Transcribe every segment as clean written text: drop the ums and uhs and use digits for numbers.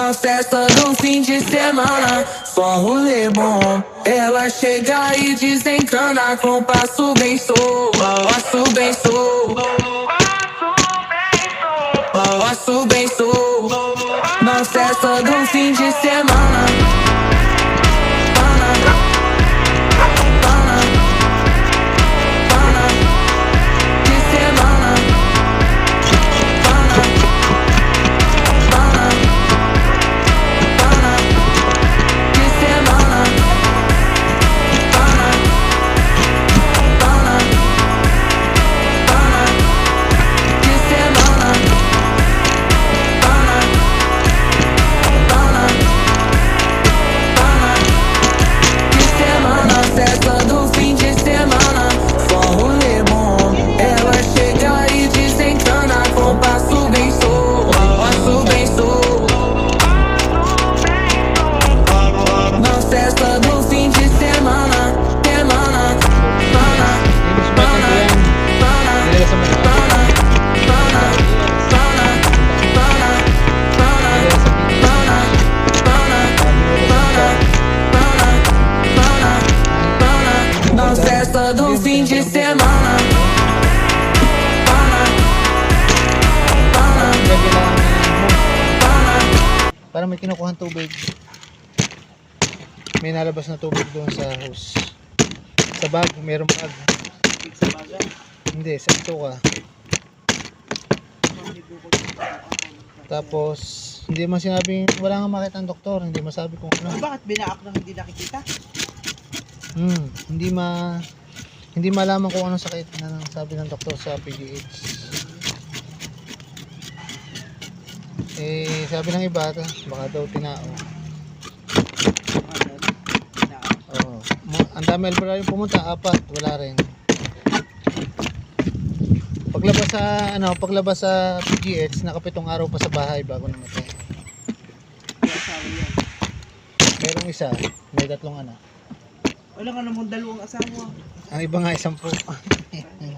Na festa do fim de semana, só um rolê bom. Ela chega e desencana com passo bem solto, passo bem solto, passo bem solto. Na festa do fim de semana, de semana, de semana, de semana. Festa do fim de semana, só rolê bom. Ela chega e desencana com passo bem solto, passo bem solto. Na festa do fim de semana, semana, na festa do fim de semana. Para may kinukuhan tubig. May nalabas na tubig doon sa hose. Sa bag, mayroong bag. Sa baga. Hindi, sa ito ka. Tapos, hindi man sinabing, wala nga makita ang doktor, hindi masabi kung ano. Bakit binaak na hindi nakikita? Hindi malaman kung anong sakit na sabi ng doktor sa PGH. Eh, sabi ng iba, baka daw tinao. Oo. Ang dami alpara yung pumunta, 4, wala rin. Paglabas sa PGH, nakapitong araw pa sa bahay bago namatay. Merong isa, may 3 anak. Wala ka namang 2 asawa. Ang iba nga 10.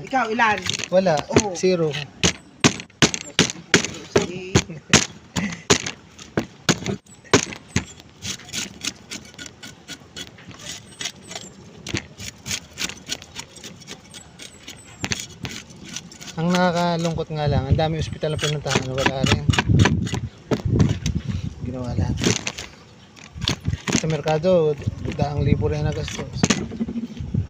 Ikaw, ilan? Wala, Oo. 0. Sige. Ang nakakalungkot nga lang, ang dami ospital na pinuntahan, wala rin. Ginawa lahat. Sa merkado, 100,000 rin na gastos.